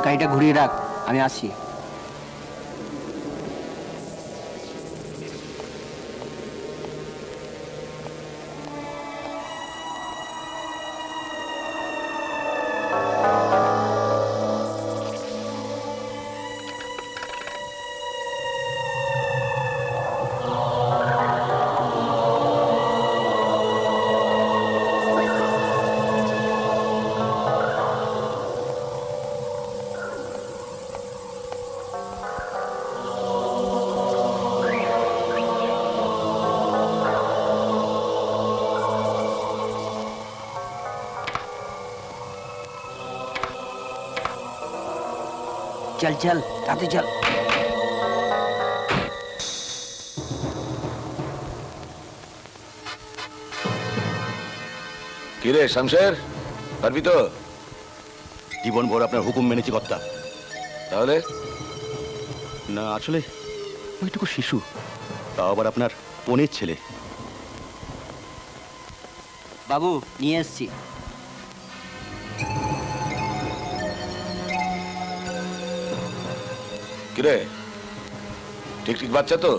গাড়িটা ঘুরিয়ে রাখ, আমি আসছি। चल चल ताते चल। কিরে শামশের, পারবি তো? জীবন ভর আপনার হুকুম মেনেছি কর্তা। তাহলে না, আসলে ওইটুকু শিশু, তাও আবার আপনার বোনের ছেলে। বাবু নিয়ে এসছি। কিরে, ঠিক ঠিক বাচ্চা তো?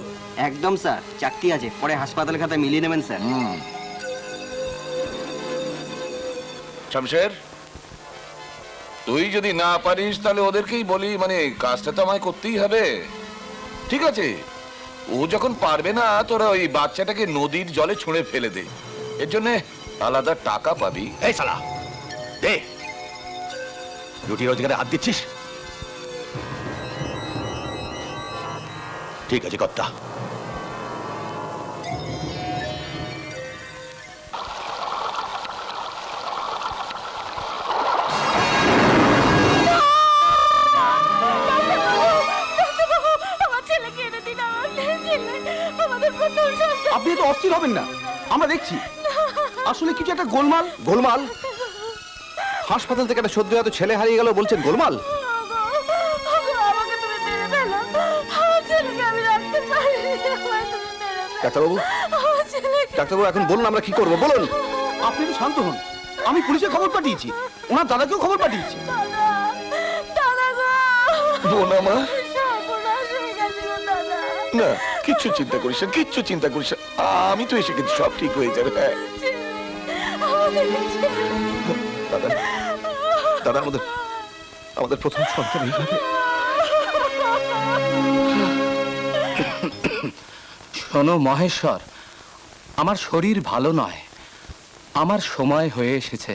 একদম স্যার, চাকতি আছে, পরে হাসপাতাল খাতায় মিলিয়ে নেবেন স্যার। শামশের, তুই যদি না পারিস তাহলে ওদেরকেই বলি, মানে কাজটা তো আমায় করতেই হবে। ঠিক আছে, ও যখন পারবে না তোরা ওই বাচ্চাটাকে নদীর জলে ছুঁড়ে ফেলে দে, এর জন্য আলাদা টাকা পাবি। এই শালা দে, রুটি রোজগারে হাত দিচ্ছিস? ঠিক আছে কর্তা। আপনি তো অস্থির হবেন না, আমরা দেখছি আসলে কিছু একটা গোলমাল। গোলমাল? হাসপাতাল থেকে একটা সদ্য এত ছেলে হারিয়ে গেল, বলছেন গোলমাল? ডাক্তারবাবু, ডাক্তারবাবু এখন বলুন আমরা কি করবো, বলুন। আপনি তো শান্ত হন, আমি পুলিশে খবর পাঠিয়েছি, ওনার দাদাকেও খবর পাঠিয়েছি। বোনামা, না কিচ্ছু চিন্তা করিস না, কিচ্ছু চিন্তা করিস না, আমি তো এসে গেছি, সব ঠিক হয়ে যাবে। হ্যাঁ দাদা, দাদা আমাদের আমাদের প্রথম সন্তান এইভাবে। শোনো মহেশ্বর, আমার শরীর ভালো নয়, আমার সময় হয়ে এসেছে।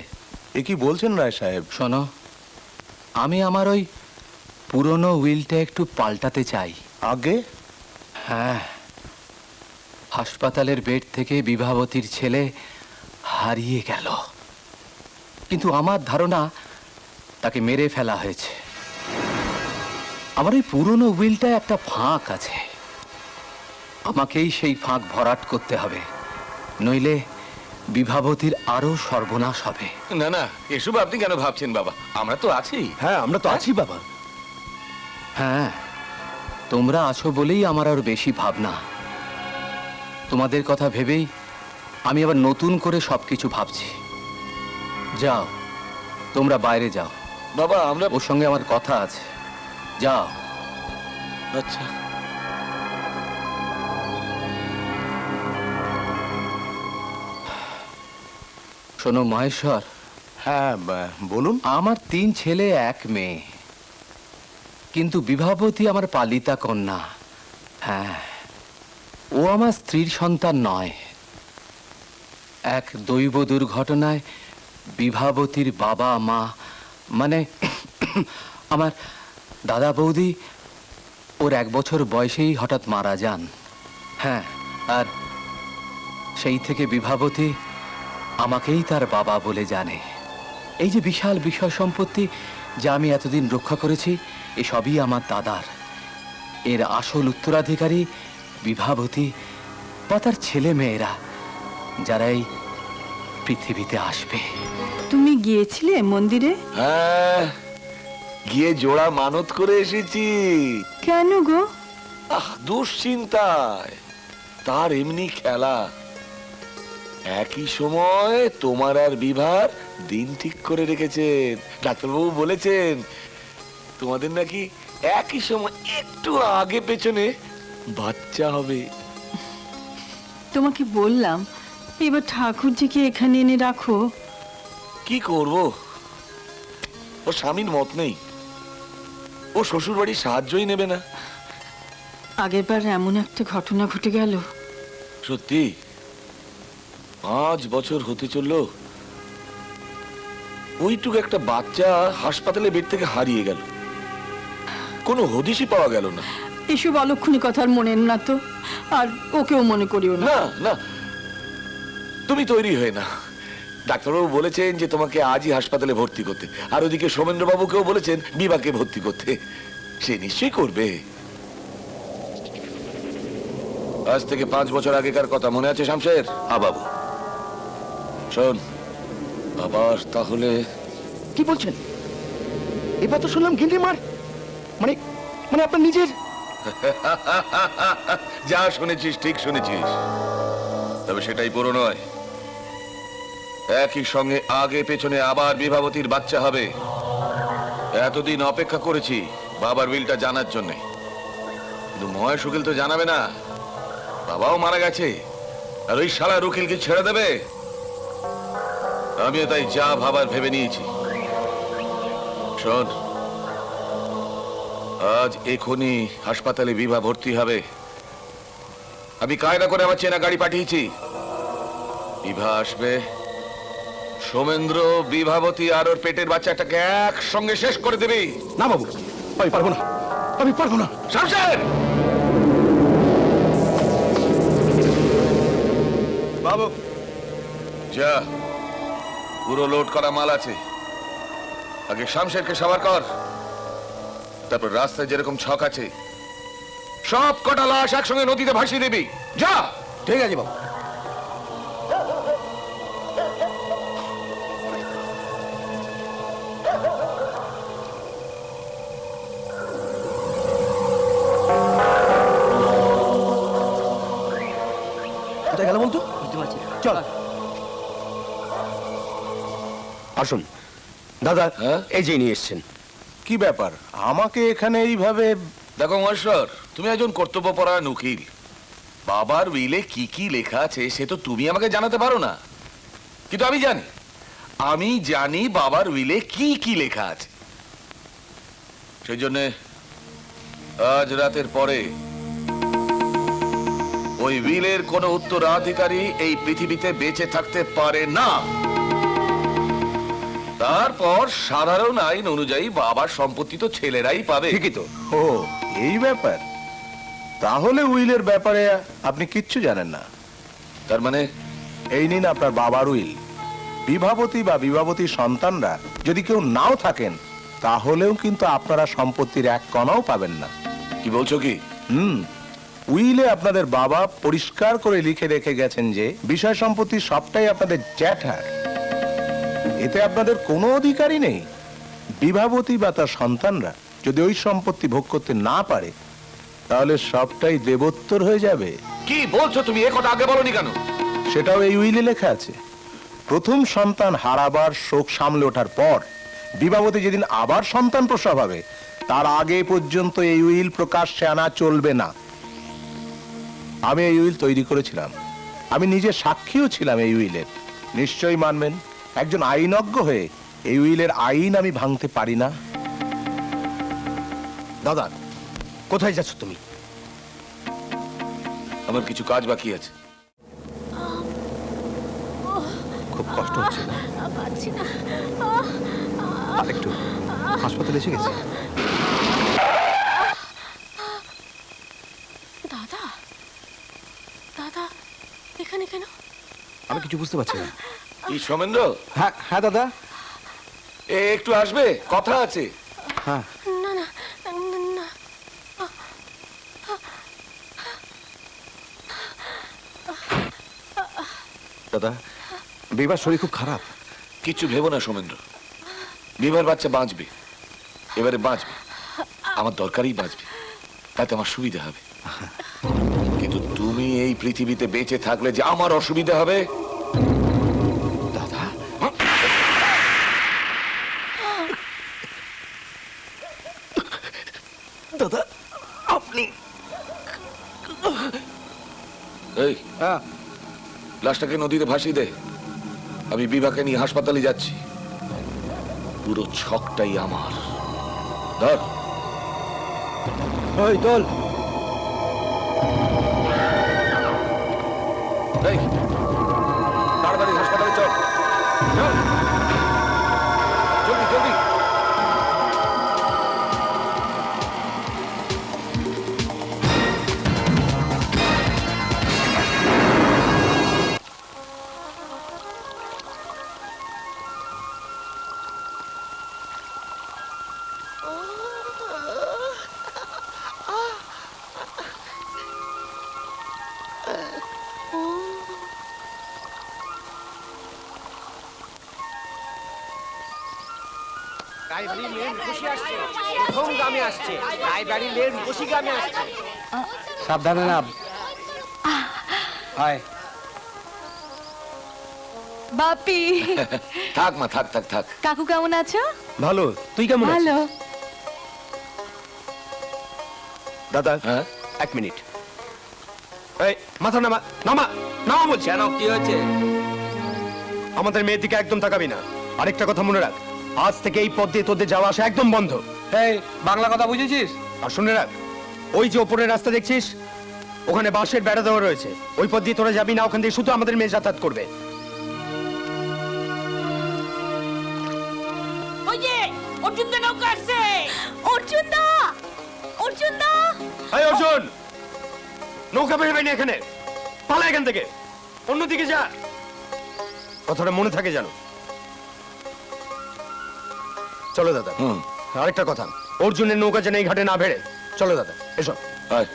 এ কি বলছেন রায় সাহেব? শোনো, আমি আমার ওই পুরনো উইলটা একটু পাল্টাতে চাই। আগে? হ্যাঁ, হাসপাতালের বেড থেকে বিভাবতীর ছেলে হারিয়ে গেল, কিন্তু আমার ধারণা তাকে মেরে ফেলা হয়েছে। আমার ওই পুরনো উইলটায় একটা ফাঁক আছে, আমাকেই সেই ফাঁক ভরাট করতে হবে, নইলে বিভাবতীর আরো সর্বনাশ হবে। না না, এসব আপনি কেন ভাবছেন বাবা, আমরা তো আছি। হ্যাঁ আমরা তো আছি বাবা। হ্যাঁ, তোমরা আছো বলেই আমার আর বেশি ভাবনা। তোমাদের কথা ভেবেই আমি আবার নতুন করে সবকিছু ভাবছি। যাও, তোমরা বাইরে যাও, বাবা আমরা ওর সঙ্গে আমার কথা আছে। যাও। আচ্ছা শোনো মহেশ্বর, হ্যাঁ বলুন। আমার 3 ছেলে 1 মেয়ে, কিন্তু বিভাবতী আমার পালিতা কন্যা। হ্যাঁ, ও আমার স্ত্রীর সন্তান নয়। এক দৈব দুর্ঘটনায় বিভাবতীর বাবা মা, মানে আমার দাদা বৌদি, ওর 1 বছর বয়সেই হঠাৎ মারা যান। হ্যাঁ, আর সেই থেকে বিভাবতী আমাকেই তার বাবা বলে জানে। এই যে বিশাল বিষয় সম্পত্তি যা আমি এতদিন রক্ষা করেছি, এসবই আমার দাদার। এর আসল উত্তরাধিকারী বিভাবতী বা তার ছেলে মেয়েরা, যারা এই পৃথিবীতে আসবে। তুমি গিয়েছিলে মন্দিরে? হ্যাঁ, গিয়ে জোড়া মানত করে এসেছি। কেন গো? দুশ্চিন্তায়, তার এমনি খেলা। একই সময় তোমার আর বিভার দিন ঠিক করে রেখেছেন। ডাক্তারবাবু বলেছেন তোমাদের নাকি একই সময় একটু আগে পেছনে বাচ্চা হবে। তোমাকে বললাম এবার ঠাকুরজিকে এখানে এনে রাখো। কি করব, ও স্বামীর মত নেই, ও শ্বশুর বাড়ির সাহায্যই নেবে না। আগেরবার এমন একটা ঘটনা ঘটে গেল। সত্যি 5 বছর হতে চললো, ওইটুকু একটা বাচ্চা হাসপাতালে বেড থেকে হারিয়ে গেল, কোনো হদিশই পাওয়া গেল না। এসব অলক্ষণী কথা আর মনে না তো, আর ওকেও মনে করিও না। না না, তুমি তৈরি হয়ে না। ডাক্তারবাবু বলেছেন যে তোমাকে আজই হাসপাতালে ভর্তি করতে, আর ওদিকে সোমেন্দ্রবাবুকেও বলেছেন বিভাকে ভর্তি করতে। সে নিশ্চয়ই করবে। আজ থেকে 5 বছর আগেকার কথা মনে আছে শামশের? বাবু, শোন, আবার তাহলে কি বলছেন? এবার তো শুনলাম গিন্নি মার, মানে মানে আপনার নিজের। যা শুনেছিস ঠিক শুনেছিস, তবে সেটাই পুরো নয়। একই সঙ্গে আগে পেছনে আবার বিভাবতীর বাচ্চা হবে। এতদিন অপেক্ষা করেছি বাবার উইলটা জানার জন্য, কিন্তু মহেশ উকিল তো জানাবে না। বাবাও মারা গেছে, আর ওই শালা উকিলকে ছেড়ে দেবে? আমিও তাই যা ভাবার ভেবে নিয়েছি। শোন, আজ এখনই হাসপাতালে বিভা ভর্তি হবে। আমি কায়দা করে আমার চেনা গাড়ি পাঠিয়েছি। বিভা আসবে, সোমেন্দ্র, বিভাবতী আর ওর পেটের বাচ্চাটাকে একসঙ্গে শেষ করে দেবে। না বাবু, আমি পারবো না, আমি পারবো না। শামশের! বাবু, যা, পুরো লোড করা মাল আছে। আগে শামশেরকে সাবার কর, তারপর রাস্তায় যেরকম ছক আছে সব কটা লাশ একসঙ্গে নদীতে ভাসিয়ে দিবি। যা। ঠিক আছে বাবু। কোথায় গেল বলতো? বুঝতে পারছি না। চল আসুন দাদা, হ্যাঁ? এই যে নিয়ে এসছেন। কি ব্যাপার আমাকে এখানে এইভাবে? দেখো মহেশ্বর, তুমি একজন কর্তব্যপরায়ণ উকিল। বাবার উইলে কি কি লেখা আছে সে তো তুমি আমাকে জানাতে পারো না, কিন্তু আমি জানি বাবার উইলে কি কি লেখা আছে। সেই জন্য আজ রাতের পরে ওই উইলের কোনো উত্তরাধিকারী এই পৃথিবীতে বেঁচে থাকতে পারে না। তারপর সাধারণ আইন অনুযায়ী বাবার সম্পত্তি তো ছেলেরাই পাবে। ঠিকই তো। ও এই ব্যাপার, তাহলে উইলের ব্যাপারে আপনি কিচ্ছু জানেন না। তার মানে এই নিন আপনার বাবার উইল। বিভাবতী বা বিভাবতীর সন্তানরা যদি কেউ নাও থাকেন, তাহলেও কিন্তু আপনারা সম্পত্তির এক কণাও পাবেন না। কি বলছো কি? উইলে আপনাদের বাবা পরিষ্কার করে লিখে রেখে গেছেন যে বিষয় সম্পত্তি সবটাই আপনাদের জ্যাঠার। এতে আপনাদের কোনো অধিকারই নেই। বিভাবতী বা তার সন্তানরা যদি ওই সম্পত্তি ভোগ করতে না পারে, তাহলে সবটাই দেবোত্তর হয়ে যাবে। কি বলছো তুমি? এ কথা আগে বলনি কেন? সেটাও এই উইলে লেখা আছে। প্রথম সন্তান হারাবার শোক সামলে ওঠার পর বিভাবতী যেদিন আবার সন্তান প্রসব হবে, তার আগে পর্যন্ত এই উইল প্রকাশ্যে আনা চলবে না। আমি এই উইল তৈরি করেছিলাম, আমি নিজে সাক্ষীও ছিলাম এই উইলের। নিশ্চয়ই মানবেন, একজন আইনজ্ঞ হয়ে এই উইলের আইন আমি ভাঙতে পারি না। দাদা, কোথায় যাচ্ছ তুমি? আমার কিছু কাজ বাকি আছে। খুব কষ্ট হচ্ছে না? পারছি না। আরেকটু, হাসপাতালে এসে গেছে। দাদা, দাদা এখানে কেন? আমি কিছু বুঝতে পারছি না। কি সোমেন্দ্র? হ্যাঁ হ্যাঁ দাদা। একটু আসবে, কথা আছে। হ্যাঁ না না না, দাদা, বিভার শরীর খুব খারাপ। কিছু ভেবো না সোমেন্দ্র, বিভার বাচ্চা বাঁচবে, এবারে বাঁচবে, আমার দরকারই বাঁচবে, তাতে আমার সুবিধা হবে। কিন্তু তুমি এই পৃথিবীতে বেঁচে থাকলে যে আমার অসুবিধা হবে। দাদা, এই হ্যাঁ লাশটাকে নদীতে ভাসিয়ে দে, আমি বিভাকে নিয়ে হাসপাতালে যাচ্ছি। পুরো ছকটাই আমার। ধর। ওই তোল। এই, তাড়াতাড়ি হাসপাতালে চল। চল। জলদি জলদি। সাবধানে নাম। হায় বাপি, থাক মা, থাক থাক থাক। কাকু কেমন আছো? ভালো, তুই কেমন আছিস? ভালো। দাদা হ্যাঁ, 1 মিনিট। এই মাথা নামা, নামা নামা বলছি। কেন, কি হয়েছে? আমাদের মেয়ের দিকে একদম তাকাবি না। আরেকটা কথা মনে রাখ, আজ থেকে এই পথ দিয়ে তোদের যাওয়া আসা একদম বন্ধ। এই বাংলা কথা বুঝেছিস? আর শুনে রাখ, ওই যে ওপরের রাস্তা দেখছিস, ওখানে বাঁশের বেড়া দেওয়া রয়েছে। ওই পথ দিয়ে তোরা যাবি না, ওখান দিয়ে শুধু আমাদের মেয়ে যাতায়াত করবে। ওই যে অর্জুন দা নৌকা আসছে। অর্জুন দা, অর্জুন দা। এই অর্জুন, নৌকা বেরোবে না এখানে, পালা এখান থেকে, অন্যদিকে যা। কথাটা মনে থাকে জানো। চলো দাদা। হুম, আরেকটা কথা, অর্জুনের নৌকা যেন এই ঘাটে না ভেড়ে। চলো দাদা, এসো। আয়।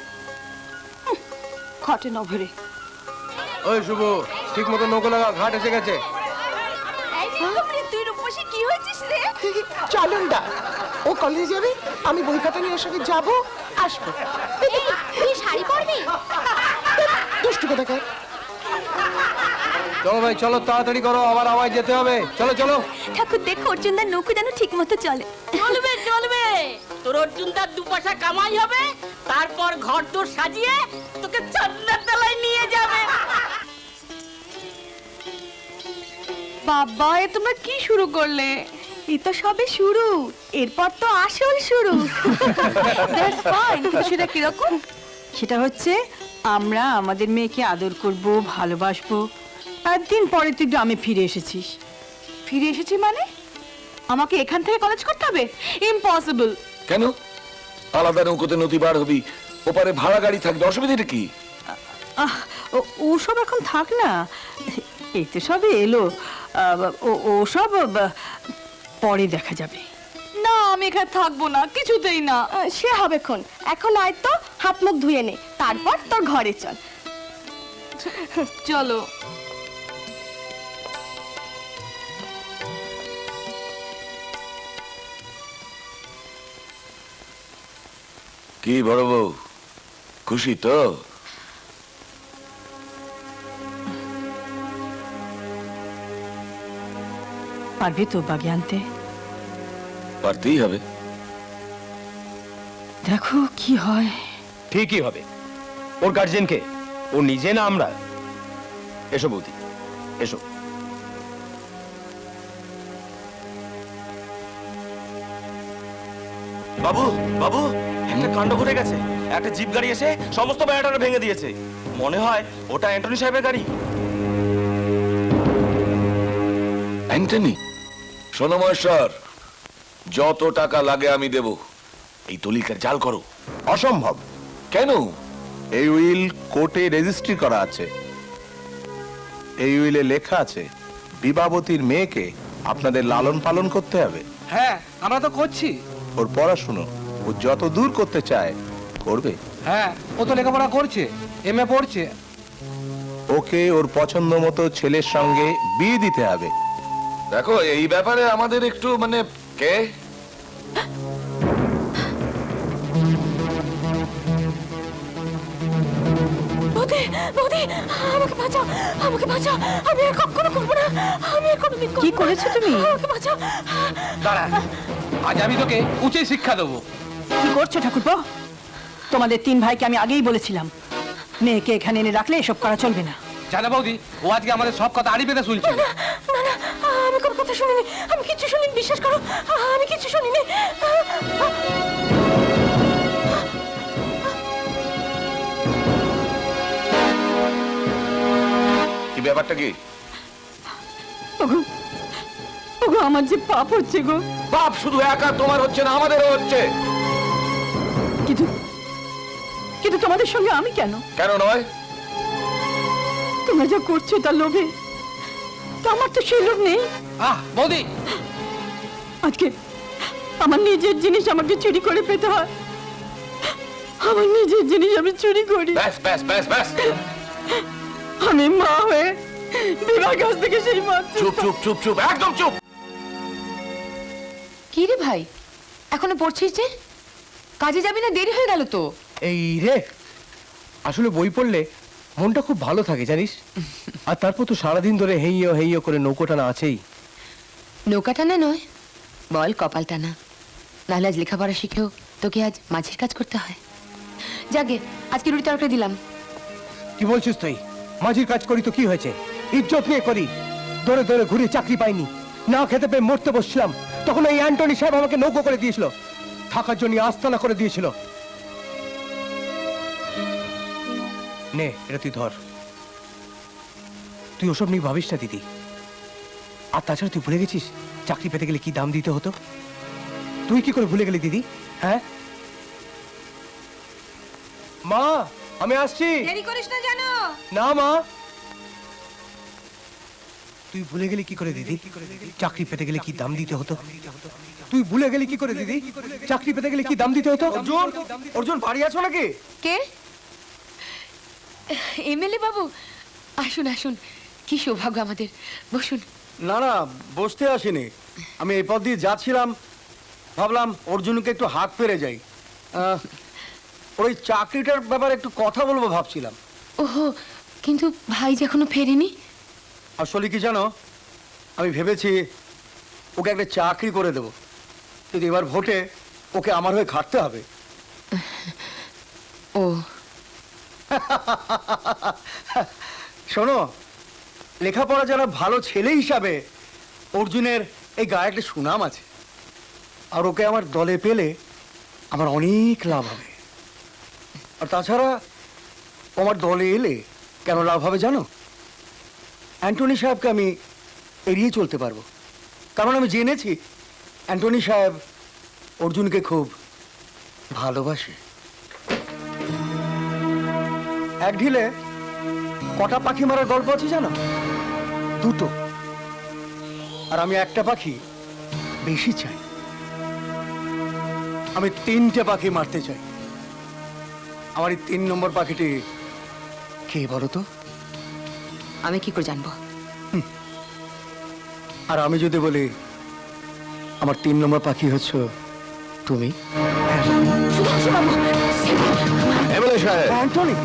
ঘটে নভরে। ওই শুভ, ঠিক মতো নৌকা লাগা, ঘাট এসে গেছে। তুই রূপসী কি হয়েছিস রে? চলুন দা, ও কলেজে যাবে, আমি বই খাতা নিয়ে ওর সঙ্গে যাবো, আসবো। তুই শাড়ি পরবি? দুষ্টু কোথাকার। চলো ভাই চলো, তাড়াতাড়ি করো, আবার আওয়াজ যেতে হবে। চলো চলো। ঠাকুর দেখো অর্জুন দার নৌকো যেন ঠিক মতো চলে। চলবে চলবে, তোর অর্জুন দার 2 পয়সা কামাই হবে, তারপর ঘর দোর সাজিয়ে তোকে চাঁদনার তলায় নিয়ে যাবে। বাবা, এ তোমরা কি শুরু করলে? এই তো সবে শুরু, এরপর তো আসল শুরু। That's fine. সেটা কিরকম? সেটা হচ্ছে আমরা আমাদের মেয়েকে আদর করব, ভালোবাসবো। একদিন পরে তুই গ্রামে ফিরে এসেছিস। ফিরে এসেছি মানে? আমাকে এখান থেকে কলেজ করতে হবে? ইম্পসিবল। কেন? আলাদা নৌকোতে নদী পার হবি, ওপারে ভাড়া গাড়ি থাকবে, অসুবিধাটা কি? ওসব এখন থাক না, এই তো সবে এলো। ওসব পরে দেখা যাবে। না, আমি এখানে থাকবো না, কিছুতেই না। সে হবে খন, এখন আয় তো, হাত মুখ ধুয়ে নে, তারপর তোর ঘরে চল। চলো। কি বড় বউ, খুশি তো? পারবি তো বাগে আনতে? পারতেই হবে। দেখো কি হয়। ঠিকই হবে। ওর গার্জেনকে, ও নিজে না আমরা? এসো বৌদি, এসো। বাবু, বাবু, একটা কাণ্ড ঘটে গেছে। একটা জিপ গাড়ি এসে সমস্ত ব্যারিকেড ভেঙে দিয়েছে। মনে হয় ওটা অ্যান্টনি সাহেবের গাড়ি। অ্যান্টনি? শোনো মহেশ্বর, যত টাকা লাগে আমি দেব, এই দলিলটা জাল করো। অসম্ভব। কেন? এই উইল কোর্টে রেজিস্ট্রি করা আছে। এই উইলে লেখা আছে বিবাবতীর মেয়েকে আপনাদের লালন পালন করতে হবে। হ্যাঁ আমরা তো করছি। ওর পড়াশুনো ও যত দূর করতে চায় করবে। হ্যাঁ ও তো লেখাপড়া করছে, এমএ পড়ছে। ওকে ওর পছন্দ মতো ছেলের সঙ্গে বিয়ে দিতে হবে। দেখো, এই ব্যাপারে আমাদের একটু মানে কে বৌদি, বৌদি, আমাকে বাঁচাও, আমাকে বাঁচাও। আমি আর কখনো করবো না, আমি আর কোনোদিন করবো কি না। করেছো তুমি? আমাকে বাঁচাও। দাঁড়া, আজ আমি তোকে উচিত শিক্ষা দেবো। কি করছো ঠাকুরপো? তোমাদের 3 ভাইকে আমি আগেই বলেছিলাম মেয়েকে এখানে এনে রাখলে এসব করা চলবে না। জানা বৌদি, ও আজকে আমাদের সব কথা আড়ি পেতে শুনছিল। না না, আমি কোনো কথা শুনিনি, আমি কিচ্ছু শুনিনি, বিশ্বাস করো, আমি কিচ্ছু শুনিনি। কি ব্যাপারটা কি? ওগো, ওগো, আমার যে পাপ হচ্ছে গো। বাপ শুধু একা তোমার হচ্ছে না, আমাদেরও হচ্ছে। কিন্তু কিন্তু তোমাদের সঙ্গে আমি কেন? কেন নয়? তোমরা যা করছো তার লোভে, তা আমার তো সেই লোভ নেই। বৌদি, আজকে আমার নিজের জিনিস আমাকে চুরি করে পেতে হয়, আমার নিজের জিনিস আমি চুরি করি। ব্যাস ব্যাস ব্যাস ব্যাস, আমি মা হয়ে বিবার কাছ থেকে সেই মাত্র। চুপ চুপ চুপ চুপ, একদম চুপ। কি রে ভাই, এখনো পড়ছিস যে? কাজে যাবি না? দেরি হয়ে গেল তো। এই রে, আসলে বই পড়লে মনটা খুব ভালো থাকে জানিস। আর তারপর তো সারাদিন ধরে হেইয়ো হেইয়ো করে নৌকো টানা আছেই। নৌকা টানা নয়, বল কপাল টানা। নাহলে আজ লেখাপড়া শিখেও তোকে আজ মাঝির কাজ করতে হয়। যাগে, আজকে রুটি তরকারি দিলাম। কি বলছিস তুই? মাঝির কাজ করি তো কি হয়েছে? ইজ্জত নিয়ে করি। দৌড়ে দৌড়ে ঘুরে চাকরি পাইনি, না খেতে পেয়ে মরতে বসছিলাম, তখন এই অ্যান্টনি সাহেব আমাকে নৌকো করে দিয়েছিল, থাকার জন্য আস্তানা করে দিয়েছিল। নে, এটা তুই ধর। তুই ওসব নিয়ে ভাবিস না দিদি। আর তাছাড়া তুই ভুলে গেছিস চাকরি পেতে গেলে কি দাম দিতে হতো? তুই কি করে ভুলে গেলি দিদি? হ্যাঁ মা, আমি আসছি। দেরি করিস না জানো? না মা, তুই ভুলে গেলি কি করে দিদি? চাকরি পেতে গেলে কি দাম দিতে হতো? তুই ভুলে গেলি কি করে দিদি? চাকরি পেতে গেলে কি দাম দিতে হতো? অর্জুন, অর্জুন বাড়ি আছো নাকি? কে? এমএলএ বাবু, আসুন আসুন, কি সৌভাগ্য আমাদের, বসুন। না না, বসতে আসিনি, আমি এই পথ দিয়ে যাচ্ছিলাম, ভাবলাম অর্জুনকে একটু হাত পেরে যাই। ওই চাকরিটার ব্যাপারে একটু কথা বলবো ভাবছিলাম। ওহো, কিন্তু ভাই যে এখনো ফেরেনি। আসলে কি জানো, আমি ভেবেছি ওকে একটা চাকরি করে দেবো, কিন্তু এবার ভোটে ওকে আমার হয়ে খাটতে হবে। ও শোনো, লেখাপড়া যারা ভালো ছেলে হিসাবে অর্জুনের এই গায়ে একটা সুনাম আছে, আর ওকে আমার দলে পেলে আমার অনেক লাভ হবে। আর তাছাড়া ও আমার দলে এলে কেন লাভ হবে জানো? অ্যান্টনি সাহেবকে আমি এড়িয়ে চলতে পারবো, কারণ আমি জেনেছি অ্যান্টনি সাহেব অর্জুনকে খুব ভালোবাসে। এক ঢিলে কটা পাখি মারার গল্প আছে জানো? দুটো। আর আমি একটা পাখি বেশি চাই, আমি 3টে পাখি মারতে চাই। আমার এই 3 নম্বর পাখিটি কে বলো তো? আমি কি করে জানবো? আর আমি যদি বলি আমার 3 নম্বর পাখি হচ্ছ তুমি। এমএলএ সাহেব, অ্যান্টনি